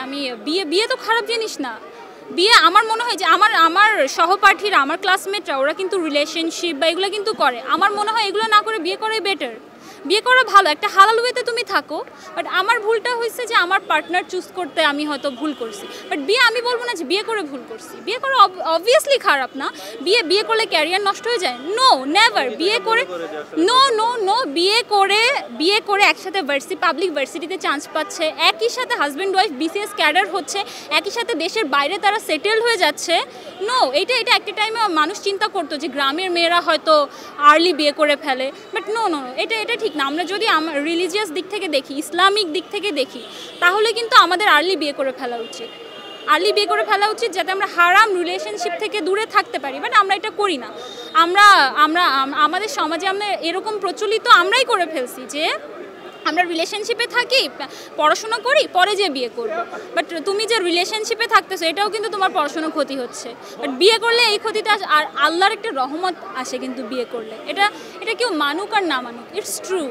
আমি বিয়ে বিয়ে তো খারাপ জিনিস না। বিয়ে আমার মনে হয় যে আমার আমার সহপাঠীরা, আমার ক্লাসমেটরা ওরা কিন্তু রিলেশনশিপ বা এগুলো কিন্তু করে। আমার মনে হয় এগুলো না করে বিয়ে করাই বেটার। বিয়ে করা ভালো, একটা হালাল ওয়েতে তুমি থাকো। বাট আমার ভুলটা হয়েছে যে আমার পার্টনার চুজ করতে আমি হয়তো ভুল করছি। বাট বিয়ে আমি বলবো না যে বিয়ে করে ভুল করছি। বিয়ে করা অবভিয়াসলি খারাপ না। বিয়ে করলে ক্যারিয়ার নষ্ট হয়ে যায়? No, never. বিয়ে করে নো নো নো বিয়ে করে একসাথে পাবলিক ভার্সিটিতে চান্স পাচ্ছে, একই সাথে হাজব্যান্ড ওয়াইফ বিসিএস ক্যাডার হচ্ছে, একই সাথে দেশের বাইরে তারা সেটেল হয়ে যাচ্ছে। নো, এটা একটা টাইমে মানুষ চিন্তা করতো যে গ্রামের মেয়েরা হয়তো আর্লি বিয়ে করে ফেলে। বাট নো নো, এটা ঠিক না। আমরা যদি রিলিজিয়াস দিক থেকে দেখি, ইসলামিক দিক থেকে দেখি, তাহলে কিন্তু আমাদের আর্লি বিয়ে করে ফেলা উচিত। আর্লি বিয়ে করে ফেলা উচিত যাতে আমরা হারাম রিলেশনশিপ থেকে দূরে থাকতে পারি। বাট আমরা এটা করি না। আমাদের সমাজে আমরা এরকম প্রচলিত আমরাই করে ফেলছি যে আমরা রিলেশনশিপে থাকি, পড়াশোনা করি, পরে যে বিয়ে করব। বাট তুমি যে রিলেশনশিপে থাকতেছো এটাও কিন্তু তোমার পড়াশোনার ক্ষতি হচ্ছে। বাট বিয়ে করলে এই ক্ষতিটা আর আল্লাহর একটা রহমত আসে কিন্তু বিয়ে করলে। এটা কেউ মানুক আর না মানুক, ইটস ট্রু।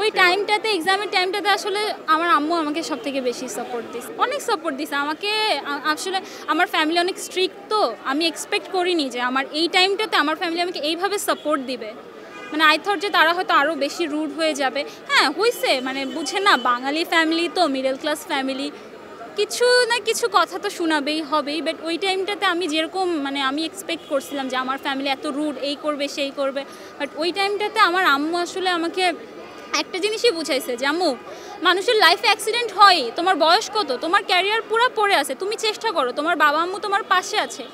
ওই টাইমটাতে, এক্সামের টাইমটাতে আসলে আমার আম্মু আমাকে সব থেকে বেশি সাপোর্ট দিছে, অনেক সাপোর্ট দিছে আমাকে। আসলে আমার ফ্যামিলি অনেক স্ট্রিক্ট, তো আমি এক্সপেক্ট করিনি যে আমার এই টাইমটাতে আমার ফ্যামিলি আমাকে এইভাবে সাপোর্ট দিবে। মানে আই থট যে তারা হয়তো আরও বেশি রুড হয়ে যাবে। হ্যাঁ হয়েছে, মানে বুঝে না, বাঙালি ফ্যামিলি তো, মিডল ক্লাস ফ্যামিলি, কিছু না কিছু কথা তো শোনাবেই হবেই। বাট ওই টাইমটাতে আমি যেরকম আমি এক্সপেক্ট করছিলাম যে আমার ফ্যামিলি এত রুড, এই করবে সেই করবে, বাট ওই টাইমটাতে আমার আম্মু আসলে আমাকে একটা জিনিসই বুঝাইছে যে আম্মু, মানুষের লাইফে অ্যাক্সিডেন্ট হয়, তোমার বয়স কত, তোমার ক্যারিয়ার পুরো পড়ে আছে, তুমি চেষ্টা করো, তোমার বাবা আম্মু তোমার পাশে আছে।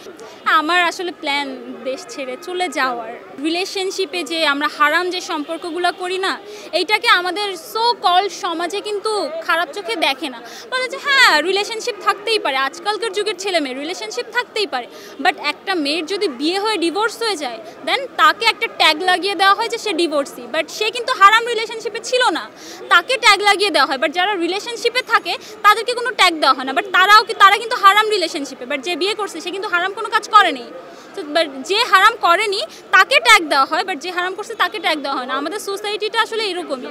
আমার আসলে প্ল্যান দেশ ছেড়ে চলে যাওয়ার। রিলেশনশিপে যে আমরা হারাম যে সম্পর্কগুলো করি না, এইটাকে আমাদের সো কল্ড সমাজে কিন্তু খারাপ চোখে দেখে না। বলে যে হ্যাঁ রিলেশনশিপ থাকতেই পারে, আজকালকার যুগের ছেলে মেয়ে রিলেশনশিপ থাকতেই পারে। বাট একটা মেয়ের যদি বিয়ে হয়ে ডিভোর্স হয়ে যায়, দেন তাকে একটা ট্যাগ লাগিয়ে দেওয়া হয় যে সে ডিভোর্সি, বাট সে কিন্তু হারাম রিলেশনশিপে ছিল না, তাকে ট্যাগ লাগিয়ে দেওয়া হয়। বাট যারা রিলেশনশিপে থাকে তাদেরকে কোনো ট্যাগ দেওয়া হয় না, বাট তারা কিন্তু হারাম রিলেশনশিপে। বাট যে বিয়ে করছে সে কিন্তু হারাম কোনো কাজ করেনি। তো বাট যে হারাম করেনি তাকে ট্যাগ দেওয়া হয়, বাট যে হারাম করছে তাকে ট্যাগ দেওয়া হয় না। আমাদের সোসাইটিটা আসলে এরকমই।